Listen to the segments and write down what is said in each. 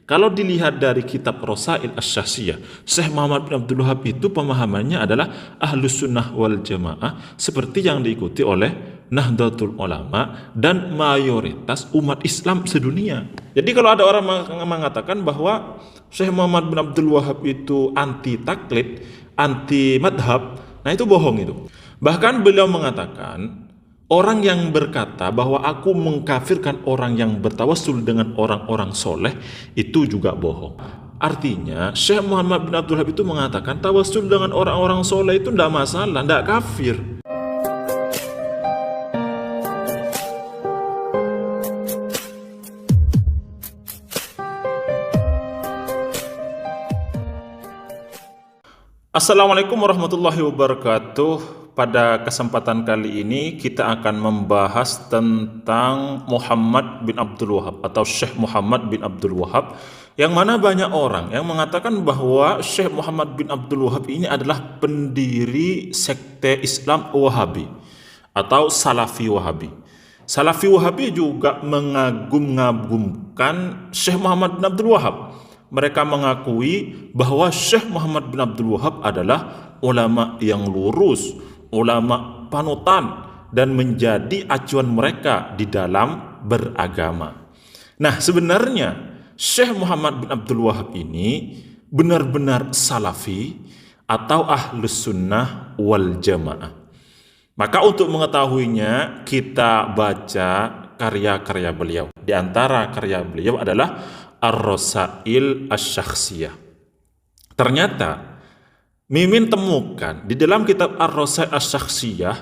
Kalau dilihat dari kitab Rasail Asy-Syakhsiyah, Syekh Muhammad bin Abdul Wahab itu pemahamannya adalah Ahlus Sunnah wal Jamaah seperti yang diikuti oleh Nahdlatul Ulama dan mayoritas umat Islam sedunia. Jadi kalau ada orang mengatakan bahwa Syekh Muhammad bin Abdul Wahab itu anti taklid, anti madhab, nah itu bohong itu. Bahkan beliau mengatakan, orang yang berkata bahwa aku mengkafirkan orang yang bertawassul dengan orang-orang soleh itu juga bohong. Artinya Syekh Muhammad bin Abdul Wahab itu mengatakan tawassul dengan orang-orang soleh itu tidak masalah, tidak kafir. Assalamualaikum warahmatullahi wabarakatuh. Pada kesempatan kali ini kita akan membahas tentang Muhammad bin Abdul Wahab atau Syekh Muhammad bin Abdul Wahab, yang mana banyak orang yang mengatakan bahwa Syekh Muhammad bin Abdul Wahab ini adalah pendiri sekte Islam Wahabi atau Salafi Wahabi. Salafi Wahabi juga mengagum-agumkan Syekh Muhammad bin Abdul Wahab. Mereka mengakui bahwa Syekh Muhammad bin Abdul Wahab adalah ulama yang lurus, ulama panutan, dan menjadi acuan mereka di dalam beragama. Nah, sebenarnya Syekh Muhammad bin Abdul Wahab ini benar-benar salafi atau ahlus sunnah wal jamaah. Maka untuk mengetahuinya kita baca karya-karya beliau. Di antara karya beliau adalah Ar-Rasail Asy-Syakhsiyah. Ternyata Mimin temukan di dalam kitab Ar-Rasail Asy-Syakhsiyah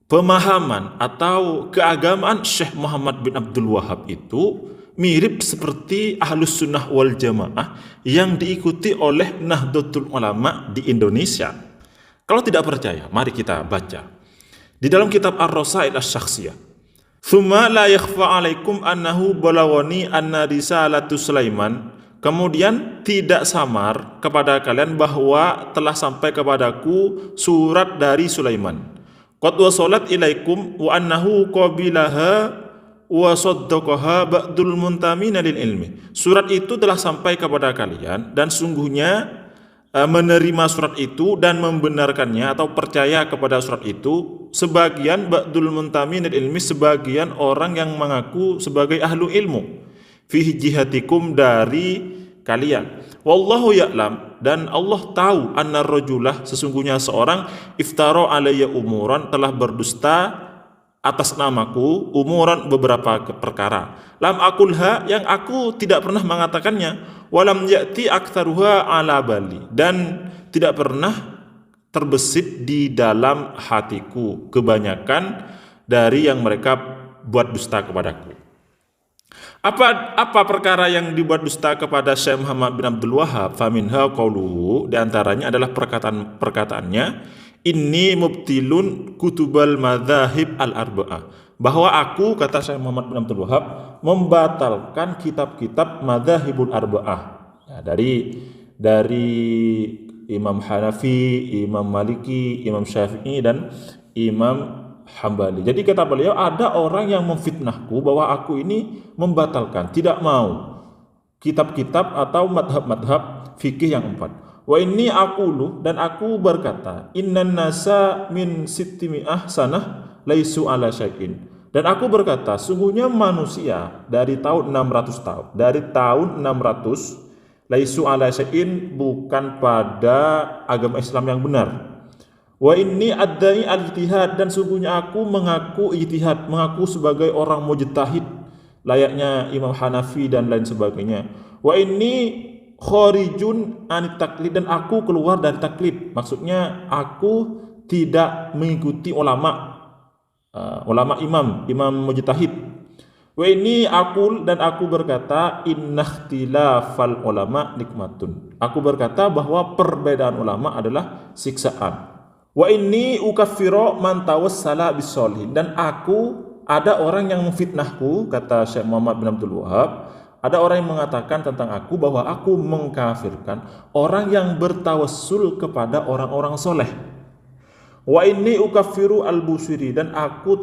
pemahaman atau keagamaan Syekh Muhammad bin Abdul Wahab itu mirip seperti Ahlus Sunnah wal Jamaah yang diikuti oleh Nahdlatul Ulama di Indonesia. Kalau tidak percaya, mari kita baca. Di dalam kitab Ar-Rasail Asy-Syakhsiyah, "Tsumma la yakhfa 'alaikum annahu balawani anna risalatu Sulaiman." Kemudian tidak samar kepada kalian bahwa telah sampai kepadaku surat dari Sulaiman. Qad wasalat ilaikum wa annahu qabilaha wa saddaqaha ba'dul muntamina lil ilmi. Surat itu telah sampai kepada kalian dan sungguhnya menerima surat itu dan membenarkannya atau percaya kepada surat itu sebagian ba'dul muntamin ilmi, sebagian orang yang mengaku sebagai ahlu ilmu, fi jihatikum, dari kalian. Wallahu ya'lam, dan Allah tahu, anna rajulah, sesungguhnya seorang, iftara alayya umuran, telah berdusta atas namaku, umuran, beberapa perkara, lam akulha, yang aku tidak pernah mengatakannya, walam ya'ti aktsaruha ala bali, dan tidak pernah terbesit di dalam hatiku kebanyakan dari yang mereka buat dusta kepadaku. Apa perkara yang dibuat dusta kepada Syekh Muhammad bin Abdul Wahab? Faminha qauluhu, di antaranya adalah perkataannya, inni mubtilun kutubal madzahib al-arba'ah, bahwa aku, kata Syekh Muhammad bin Abdul Wahab, membatalkan kitab-kitab madzahibul arba'ah, ya, dari Imam Hanafi, Imam Maliki, Imam Syafi'i, dan Imam Hambali. Jadi kata beliau, ada orang yang memfitnahku bahwa aku ini membatalkan, tidak mau kitab-kitab atau madhab-madhab fikih yang 4. Wa inni aqulu, dan aku berkata, innan nasa min sittimi'ah sanah laisu ala syai'in, dan aku berkata, sungguhnya manusia dari tahun 600 tahun, dari tahun 600, laisu ala syai'in, bukan pada agama Islam yang benar. Wa inni addai al-ijtihad, dan sungguhnya aku mengaku ijtihad, mengaku sebagai orang mujtahid layaknya Imam Hanafi dan lain sebagainya. Wa inni khorijun anit taklid, dan aku keluar dari taklid, maksudnya aku tidak mengikuti ulama imam mujtahid. Wa ini aku, dan aku berkata, innakhtilafal ulama nikmatun, aku berkata bahwa perbedaan ulama adalah siksaan. Wa ini ukaffiru man tawassala bisolihin, dan aku, ada orang yang memfitnahku, kata Syekh Muhammad bin Abdul Wahab, ada orang yang mengatakan tentang aku bahwa aku mengkafirkan orang yang bertawassul kepada orang-orang soleh. Wa inni ukaffiru al-Busiri, dan aku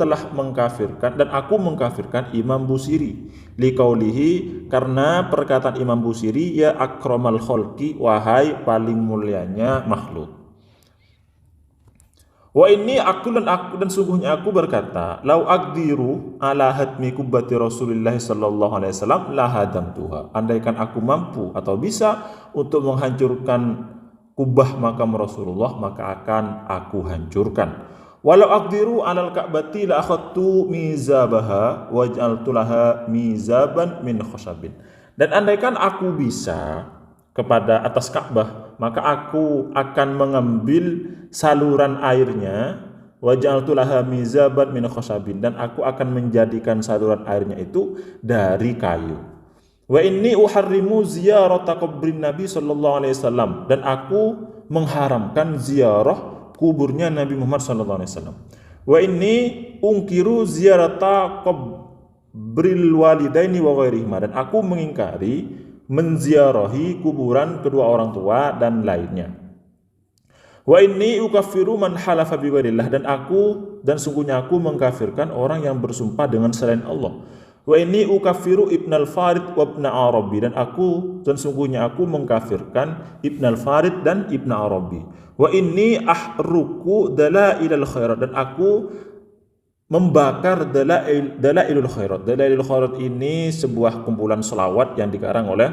mengkafirkan Imam Busiri liqaulihi, karena perkataan Imam Busiri, ya akramal khalqi, wahai paling mulianya makhluk. Wa inni aku dan sungguhnya aku berkata, lau aqdiru ala hadmi kubbati Rasulillah sallallahu alaihi wasallam la hadamtuha. Andaikan aku mampu atau bisa untuk menghancurkan kubah makam Rasulullah, maka akan aku hancurkan. Walau aqdiru alal ka'bati la akhadtu mizabaha wa ja'altu laha mizaban min khashabin. Dan andaikan aku bisa kepada atas Ka'bah, maka aku akan mengambil saluran airnya, wa ja'altu laha mizaban min khashabin, dan aku akan menjadikan saluran airnya itu dari kayu. Wa inni uharrimu ziyarata qabrin Nabi sallallahu alaihi wasallam, dan aku mengharamkan ziarah kuburnya Nabi Muhammad sallallahu alaihi wasallam. Wa inni unkiru ziyarata qabril walidaini wa ghairihima, dan aku mengingkari menziarahi kuburan kedua orang tua dan lainnya. Wa inni ukaffiru man halafa bi ghairillah, dan sungguhnya aku mengkafirkan orang yang bersumpah dengan selain Allah. Wa inni ukaffiru Ibn al-Farid wa Ibn Arabi, dan sungguhnya aku mengkafirkan Ibn al-Farid dan Ibn Arabi. Wa inni ahruku dalailal khairat, dan aku membakar dalailul khairat. Dalailul khairat ini sebuah kumpulan selawat yang dikarang oleh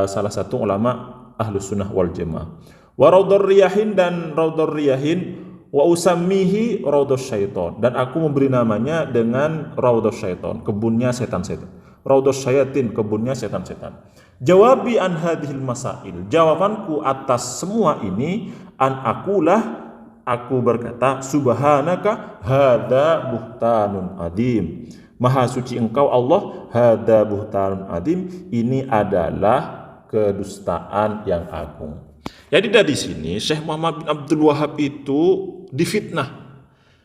salah satu ulama Ahlus Sunnah wal Jamaah. Wa raudhur riyahin, dan raudhur riyahin, wa usammihi raudhus syaiton, dan aku memberi namanya dengan raudhus syaiton, kebunnya setan-setan. Raudhus syayatin, kebunnya setan-setan. Jawabi an hadhil masail, jawabanku atas semua ini, an akulah, aku berkata, subhanaka hada buhtanun adim, maha suci engkau Allah, hada buhtanun adim, ini adalah kedustaan yang agung. Jadi dari sini Syekh Muhammad bin Abdul Wahab itu difitnah.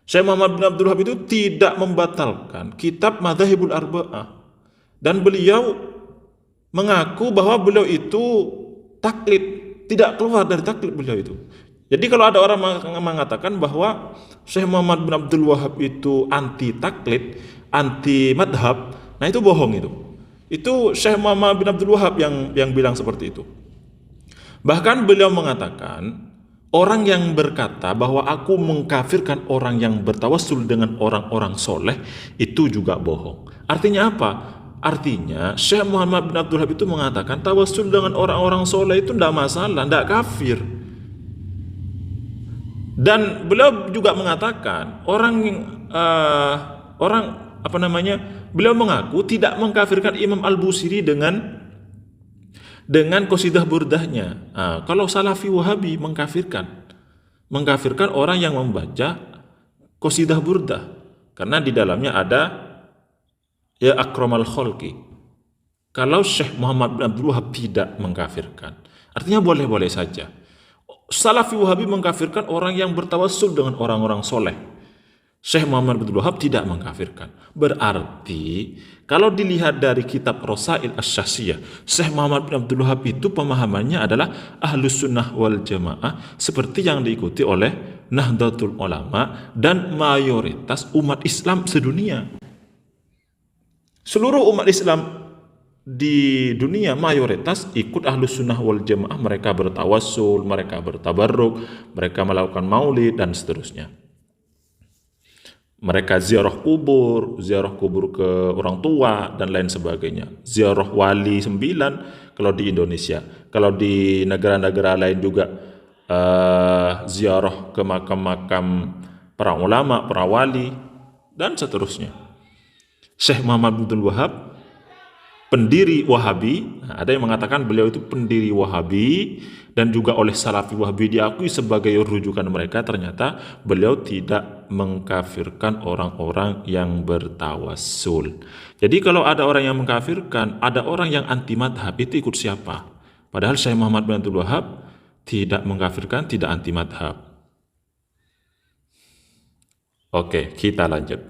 Syekh Muhammad bin Abdul Wahab itu tidak membatalkan kitab Madzhabul Arba'ah, dan beliau mengaku bahwa beliau itu taklid, tidak keluar dari taklid beliau itu. Jadi kalau ada orang mengatakan bahwa Syekh Muhammad bin Abdul Wahab itu anti taklid, anti madhab, nah itu bohong itu. Itu Syekh Muhammad bin Abdul Wahab yang bilang seperti itu. Bahkan beliau mengatakan, orang yang berkata bahwa aku mengkafirkan orang yang bertawassul dengan orang-orang soleh, itu juga bohong. Artinya apa? Artinya Syekh Muhammad bin Abdul Wahab itu mengatakan tawassul dengan orang-orang soleh itu tidak masalah, tidak kafir. Dan beliau juga mengatakan beliau mengaku tidak mengkafirkan Imam Al-Busiri dengan qasidah burdahnya. Kalau Salafi Wahabi mengkafirkan orang yang membaca qasidah burdah, karena di dalamnya ada ya akramal khalqi. Kalau Syekh Muhammad bin Abdul Wahab tidak mengkafirkan, artinya boleh-boleh saja. Salafi Wahabi mengkafirkan orang yang bertawassul dengan orang-orang soleh. Syekh Muhammad bin Abdul Wahab tidak mengkafirkan. Berarti kalau dilihat dari kitab Rasail Asy-Syakhsiyah, Syekh Muhammad bin Abdul Wahab itu pemahamannya adalah Ahlus Sunnah wal Jamaah, seperti yang diikuti oleh Nahdlatul Ulama dan mayoritas umat Islam sedunia. Seluruh umat Islam di dunia mayoritas ikut Ahlus Sunnah wal Jamaah. Mereka bertawassul, mereka bertabarruk, mereka melakukan maulid dan seterusnya. Mereka ziarah kubur ke orang tua dan lain sebagainya. Ziarah wali 9 kalau di Indonesia. Kalau di negara-negara lain juga ziarah ke makam-makam para ulama, para wali dan seterusnya. Syekh Muhammad bin Abdul Wahab, pendiri Wahabi, ada yang mengatakan beliau itu pendiri Wahabi, dan juga oleh Salafi Wahabi diakui sebagai rujukan mereka. Ternyata beliau tidak mengkafirkan orang-orang yang bertawassul. Jadi kalau ada orang yang mengkafirkan, ada orang yang anti madhab, itu ikut siapa? Padahal Syekh Muhammad bin Abdul Wahab tidak mengkafirkan, tidak anti madhab. Oke, kita lanjut.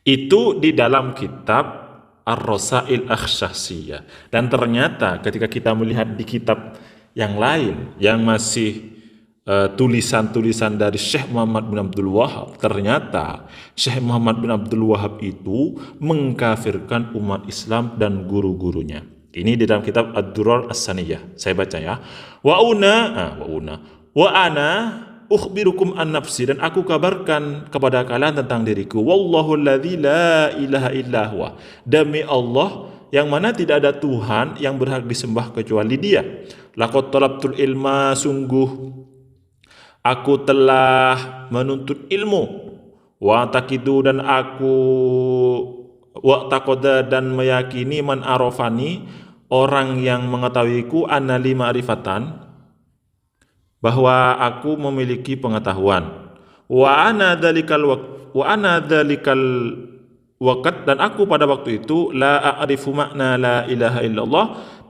Itu di dalam kitab Ar-Rasail Asy-Syakhsiyah. Dan ternyata ketika kita melihat di kitab yang lain yang masih tulisan-tulisan dari Syekh Muhammad bin Abdul Wahab, ternyata Syekh Muhammad bin Abdul Wahab itu mengkafirkan umat Islam dan guru-gurunya. Ini di dalam kitab Ad-Durar As-Saniyah. Saya baca ya. Wa ana ukhbirukum an nafsi, dan aku kabarkan kepada kalian tentang diriku. Wallahu alladzi la ilaha illa huwa. Demi Allah yang mana tidak ada Tuhan yang berhak disembah kecuali Dia. Laqad talabtul ilma, sungguh aku telah menuntut ilmu. Wa taqidu, dan aku wa taqada, dan meyakini man arafani, orang yang mengetahuiku, annali ma'rifatan, bahwa aku memiliki pengetahuan. Wa ana dzalikal waqt, dan aku pada waktu itu la a'rifu makna la ilaha illallah,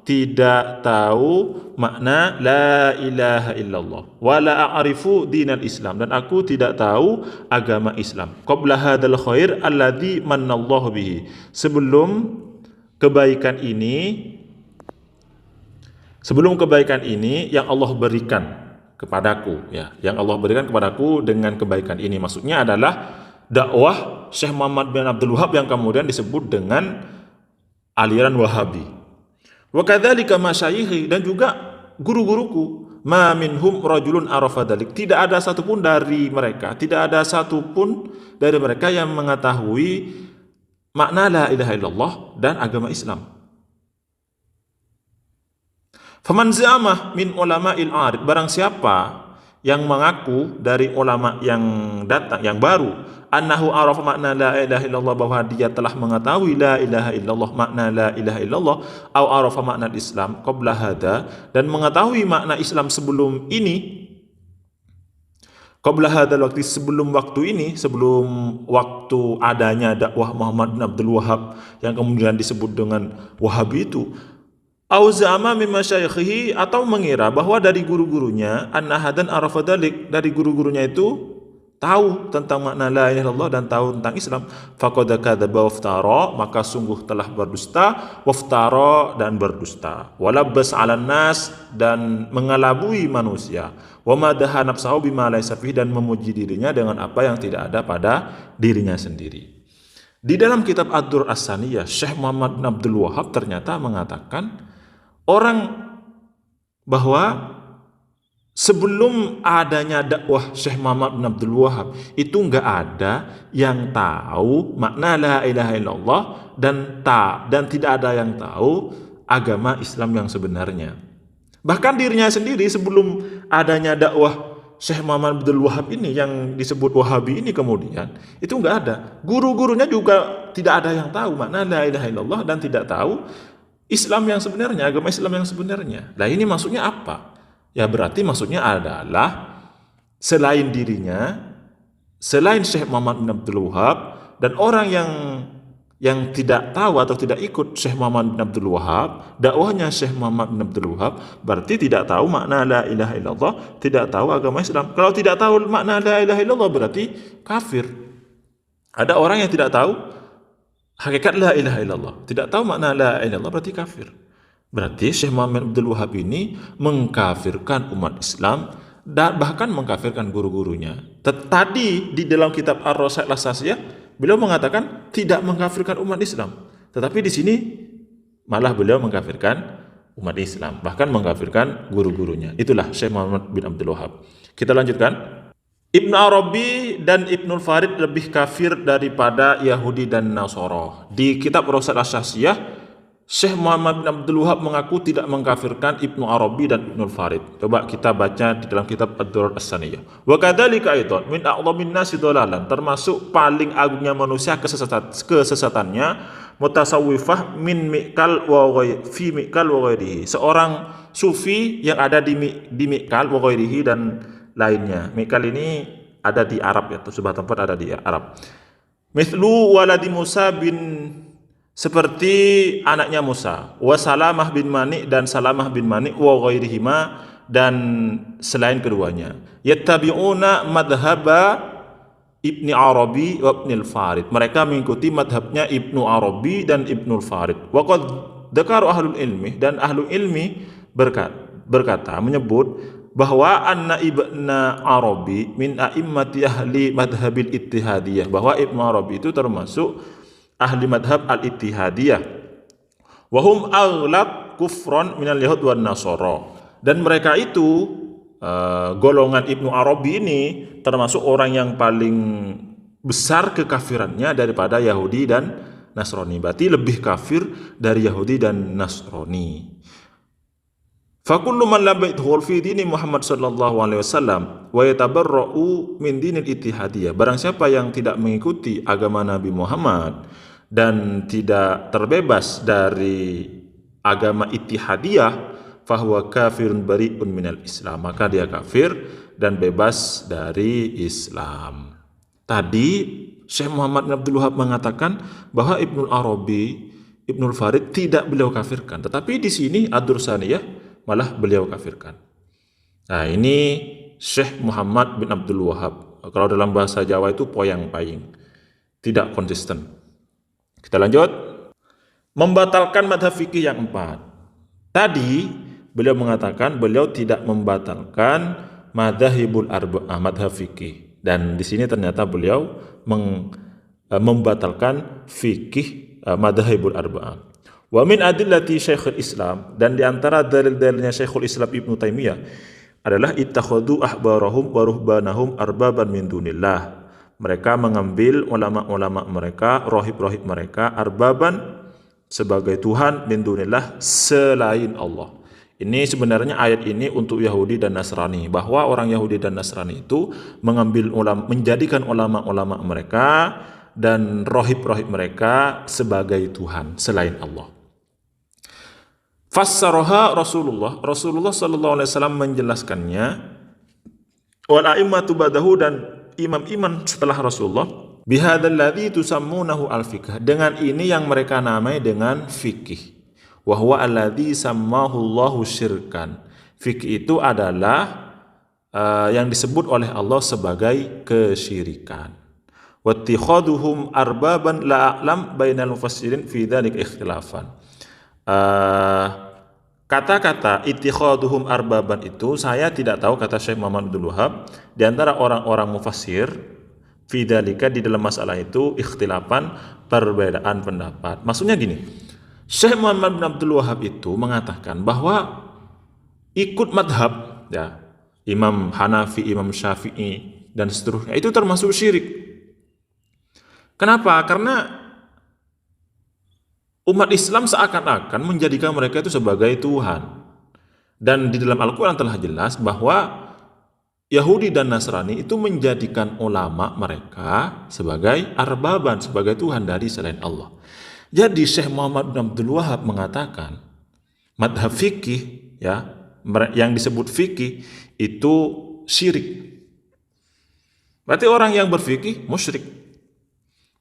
tidak tahu makna la ilaha illallah, wa la a'rifu dinal Islam, dan aku tidak tahu agama Islam. Qabla hadzal khair alladzi mannallahu bihi, sebelum kebaikan ini yang Allah berikan kepadaku, ya, yang Allah berikan kepadaku dengan kebaikan ini, maksudnya adalah dakwah Syekh Muhammad bin Abdul Wahab yang kemudian disebut dengan aliran Wahabi. Wa kadzalika masyayikhi, dan juga guru-guruku, ma minhum rajulun arafa dzalik, tidak ada satupun dari mereka yang mengetahui makna la ilaha illallah dan agama Islam. Faman za'amah min ulama'il arif, barang siapa yang mengaku dari ulama yang datang, yang baru, annahu arafa makna la ilaha illallah, bahwa dia telah mengetahui la ilaha illallah, makna la ilaha illallah, au arafa makna Islam qabla hada, dan mengetahui makna Islam sebelum ini, qabla hadzal waktu, sebelum waktu adanya dakwah Muhammad bin Abdul Wahab yang kemudian disebut dengan Wahabi itu. Au za'ama min masyayikhihi, atau mengira bahwa dari guru-gurunya, anna hadan arafa dzalik, dari guru-gurunya itu tahu tentang makna la ilaha illallah dan tahu tentang Islam. Faqad kadzaba waftara, maka sungguh telah berdusta, waftara, dan berdusta, walabbas 'alan nas, dan mengelabui manusia, wa madaha nafsahu bima laysa fihi, dan memuji dirinya dengan apa yang tidak ada pada dirinya sendiri. Di dalam kitab Ad-Durar As-Saniyah, Syekh Muhammad bin Abdul Wahab ternyata mengatakan bahwa sebelum adanya dakwah Syekh Muhammad bin Abdul Wahab itu enggak ada yang tahu makna la ilaha illallah, dan tidak ada yang tahu agama Islam yang sebenarnya. Bahkan dirinya sendiri sebelum adanya dakwah Syekh Muhammad bin Abdul Wahab ini yang disebut Wahabi ini, kemudian itu enggak ada. Guru-gurunya juga tidak ada yang tahu makna la ilaha illallah dan tidak tahu Islam yang sebenarnya, agama Islam yang sebenarnya. Nah, ini maksudnya apa? Ya berarti maksudnya adalah selain dirinya, selain Syekh Muhammad bin Abdul Wahab, dan orang yang tidak tahu atau tidak ikut Syekh Muhammad bin Abdul Wahab, dakwahnya Syekh Muhammad bin Abdul Wahab, berarti tidak tahu makna la ilaha illallah, tidak tahu agama Islam. Kalau tidak tahu makna la ilaha illallah berarti kafir. Ada orang yang tidak tahu hakikat la ilaha illallah, tidak tahu makna la ilaha illallah, berarti kafir. Berarti Syekh Muhammad Abdul Wahab ini mengkafirkan umat Islam dan bahkan mengkafirkan guru-gurunya. Tadi di dalam kitab Ar-Rasail As-Sasiyah beliau mengatakan tidak mengkafirkan umat Islam, tetapi di sini malah beliau mengkafirkan umat Islam, bahkan mengkafirkan guru-gurunya. Itulah Syekh Muhammad bin Abdul Wahab. Kita lanjutkan. Ibnu Arabi dan Ibnul Farid lebih kafir daripada Yahudi dan Nasara. Di kitab Rasail As-Sasiyah, Syekh Muhammad bin Abdul Wahab mengaku tidak mengkafirkan Ibnu Arabi dan Ibnul Farid. Coba kita baca di dalam kitab Ad-Durar As-Saniyah. Wa kadzalika aidan min a'dhamin nasi dhalalan, termasuk paling agungnya manusia kesesatannya, mutasawwifah min Mi'kal wa ghairihi, seorang sufi yang ada di Mi'kal wa ghairihi dan lainnya. Mi'kal ini ada di Arab, ya, sebuah tempat ada di Arab. Mithlu waladi Musa seperti anaknya Musa, wa Salamah bin Mani, dan Salamah bin Mani, wa ghairihima, dan selain keduanya. Yattabi'una madhaba Ibni Arabi wa Ibnul Farid, mereka mengikuti madhabnya Ibnu Arabi dan Ibnul Farid. Wa qad dzakaru ahlul ilmi, dan ahlul ilmi berkata, menyebut bahwa anna Ibnu Arabi min a'immati ahli madhabil ittihadiyah, bahwa Ibnu Arabi itu termasuk ahli madhab al-ittihadiyah, wahum aghlab kufron minal yahud wan nasara, dan mereka itu golongan Ibnu Arabi ini termasuk orang yang paling besar kekafirannya daripada Yahudi dan Nasrani, berarti lebih kafir dari Yahudi dan Nasrani. Fakullu man lam yadkhul fi dini Muhammad sallallahu alaihi wasallam wa yatabarra'u min dinil ittihadiyah, barang siapa yang tidak mengikuti agama Nabi Muhammad dan tidak terbebas dari agama ittihadiyah, fahuwa kafirun bari'un minal Islam, maka dia kafir dan bebas dari Islam. Tadi Syekh Muhammad bin Abdul Wahab mengatakan bahwa Ibnu Arabi, Ibnu Farid tidak beliau kafirkan, tetapi di sini Ad-Dursaniyah malah beliau kafirkan. Nah, ini Syekh Muhammad bin Abdul Wahab. Kalau dalam bahasa Jawa itu poyang-paying, tidak konsisten. Kita lanjut. Membatalkan madhab fikih yang 4. Tadi beliau mengatakan beliau tidak membatalkan madhahibul arba'ah, madhab fikih. Dan di sini ternyata beliau membatalkan fikih madhahibul arba'ah. Wa min adillati Syekhul Islam, dan di antara dalil-dalilnya Syekhul Islam Ibnu Taimiyah adalah ittakhadhu ahbarahum wa ruhbanahum arbaban min dunillah. Mereka mengambil ulama-ulama mereka, rohib-rohib mereka, arbaban sebagai Tuhan, min dunillah selain Allah. Ini sebenarnya ayat ini untuk Yahudi dan Nasrani, bahwa orang Yahudi dan Nasrani itu mengambil menjadikan ulama-ulama mereka dan rohib-rohib mereka sebagai Tuhan selain Allah. Fassaraha Rasulullah sallallahu alaihi wasallam menjelaskannya, wal a'immatu ba'dahu, dan imam-imam setelah Rasulullah, bihadzal ladzi tusammunahu al-fiqh, dengan ini yang mereka namai dengan fikih, wa huwa alladzi sammahu Allahu syirkan. Fikih itu adalah yang disebut oleh Allah sebagai kesyirikan. Wattikhaduhum arbaban la a'lam bainal mufassirin fi dzalika ikhtilafan. Kata-kata ittikhaduhum arbaban itu saya tidak tahu, kata Syekh Muhammad Abdul Wahab, di antara orang-orang mufassir fi dzalika, di dalam masalah itu ikhtilafan, perbedaan pendapat. Maksudnya gini, Syekh Muhammad bin Abdul Wahab itu mengatakan bahwa ikut madhab, ya, Imam Hanafi, Imam Syafi'i dan seterusnya itu termasuk syirik. Kenapa? Karena umat Islam seakan-akan menjadikan mereka itu sebagai Tuhan. Dan di dalam Al-Quran telah jelas bahwa Yahudi dan Nasrani itu menjadikan ulama mereka sebagai arbaban, sebagai Tuhan dari selain Allah. Jadi Syekh Muhammad bin Abdul Wahab mengatakan madhab fikih, ya, yang disebut fikih itu syirik. Berarti orang yang berfikih musyrik.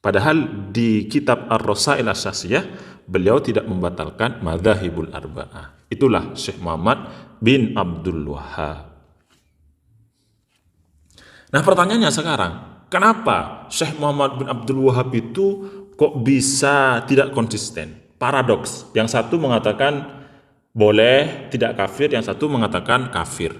Padahal di kitab Ar-Rasail Asy-Syafi'iyah beliau tidak membatalkan madzhabul arba'ah. Itulah Syekh Muhammad bin Abdul Wahab. Nah, pertanyaannya sekarang, kenapa Syekh Muhammad bin Abdul Wahab itu kok bisa tidak konsisten? Paradoks. Yang satu mengatakan boleh tidak kafir, yang satu mengatakan kafir.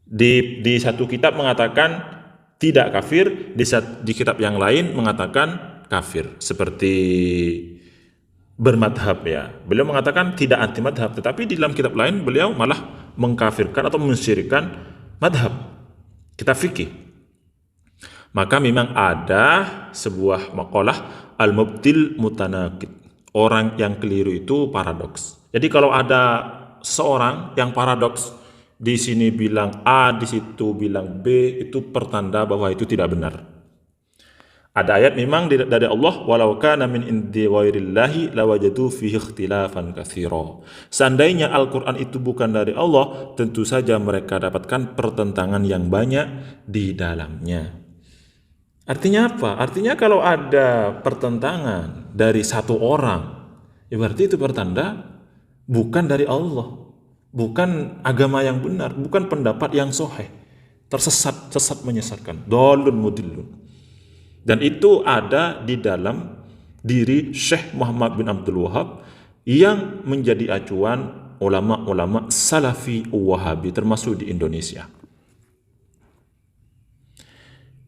Di satu kitab mengatakan tidak kafir, di kitab yang lain mengatakan kafir, seperti bermadhab, ya. Beliau mengatakan tidak anti madhab, tetapi di dalam kitab lain beliau malah mengkafirkan atau mensyirikkan madhab, kitab fikih. Maka memang ada sebuah maqalah al-mubtil mutanaqid, orang yang keliru itu paradoks. Jadi kalau ada seorang yang paradoks, di sini bilang A, di situ bilang B, itu pertanda bahwa itu tidak benar. Ada ayat memang dari Allah, walau kana min indi ghairillahi lawajadu fihi ikhtilafan katsira. Seandainya Al-Qur'an itu bukan dari Allah, tentu saja mereka dapatkan pertentangan yang banyak di dalamnya. Artinya apa? Artinya kalau ada pertentangan dari satu orang, ya berarti itu pertanda bukan dari Allah. Bukan agama yang benar, bukan pendapat yang sahih, tersesat, sesat menyesatkan, dhalun mudillun. Dan itu ada di dalam diri Syekh Muhammad bin Abdul Wahab yang menjadi acuan ulama-ulama Salafi Wahabi termasuk di Indonesia.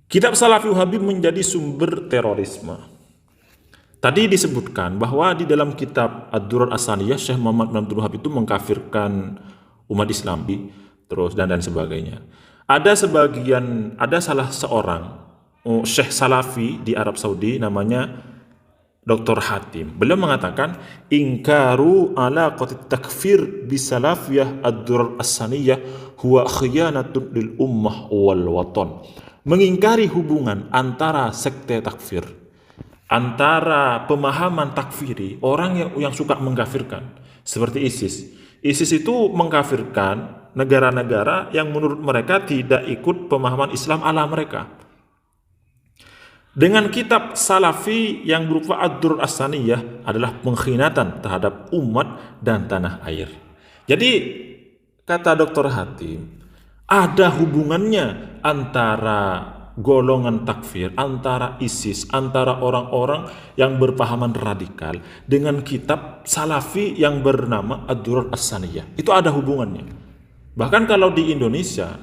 Kitab Salafi Wahabi menjadi sumber terorisme. Tadi disebutkan bahwa di dalam kitab Ad-Durar As-Saniyah Syekh Muhammad bin Abdul Wahab itu mengkafirkan umat Islam terus dan sebagainya. Ada salah seorang Syekh Salafi di Arab Saudi namanya Dr. Hatim. Beliau mengatakan ingkaru ala qatit takfir bisalafiyah ad-durar as-saniyah huwa khiyanatun lil ummah wal watan. Mengingkari hubungan antara sekte takfir, antara pemahaman takfiri, orang yang suka mengkafirkan seperti ISIS. ISIS itu mengkafirkan negara-negara yang menurut mereka tidak ikut pemahaman Islam ala mereka. Dengan kitab Salafi yang berupa Ad-Durar As-Saniyah adalah pengkhianatan terhadap umat dan tanah air. Jadi kata Dr. Hatim, ada hubungannya antara golongan takfir, antara ISIS, antara orang-orang yang berpahaman radikal dengan kitab Salafi yang bernama Ad-Durar As-Saniyah. Itu ada hubungannya. Bahkan kalau di Indonesia,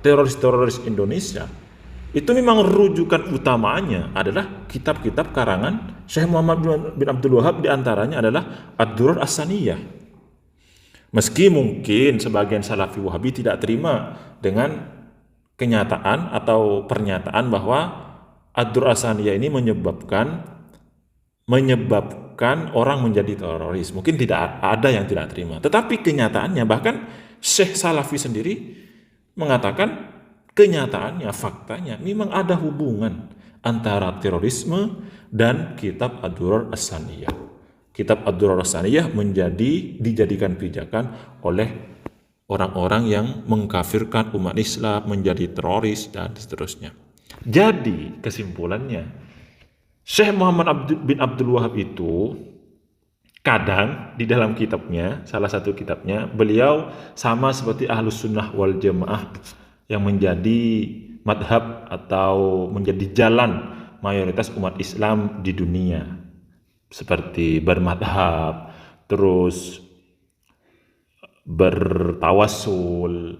teroris-teroris Indonesia, itu memang rujukan utamanya adalah kitab-kitab karangan Syekh Muhammad bin Abdul Wahab, diantaranya adalah Ad-Durar As-Saniyah. Meski mungkin sebagian Salafi Wahabi tidak terima dengan kenyataan atau pernyataan bahwa Ad-Durar As-Saniyah ini menyebabkan orang menjadi teroris. Mungkin tidak ada yang tidak terima. Tetapi kenyataannya, bahkan Syekh Salafi sendiri mengatakan kenyataannya, faktanya memang ada hubungan antara terorisme dan kitab Ad-Durar As-Saniyah. Kitab Ad-Durar As-Saniyah dijadikan pijakan oleh orang-orang yang mengkafirkan umat Islam, menjadi teroris dan seterusnya. Jadi kesimpulannya, Syekh Muhammad bin Abdul Wahab itu kadang di dalam kitabnya, salah satu kitabnya, beliau sama seperti Ahlus Sunnah wal Jamaah yang menjadi madhab atau menjadi jalan mayoritas umat Islam di dunia, seperti bermadhab, terus bertawassul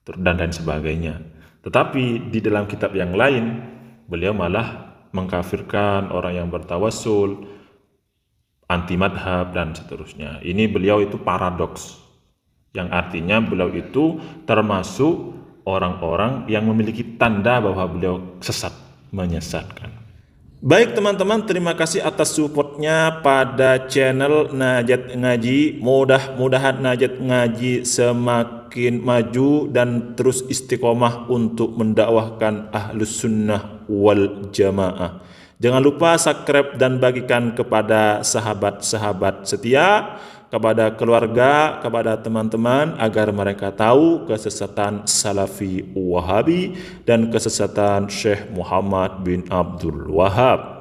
dan sebagainya. Tetapi di dalam kitab yang lain beliau malah mengkafirkan orang yang bertawassul, anti madhab dan seterusnya. Ini beliau itu paradoks, yang artinya beliau itu termasuk orang-orang yang memiliki tanda bahwa beliau sesat, menyesatkan. Baik teman-teman, terima kasih atas supportnya pada channel Najat Ngaji. Mudah-mudahan Najat Ngaji semakin maju dan terus istiqomah untuk mendakwahkan Ahlus Sunnah wal Jamaah. Jangan lupa subscribe dan bagikan kepada sahabat-sahabat setia, kepada keluarga, kepada teman-teman, agar mereka tahu kesesatan Salafi Wahabi dan kesesatan Syekh Muhammad bin Abdul Wahab.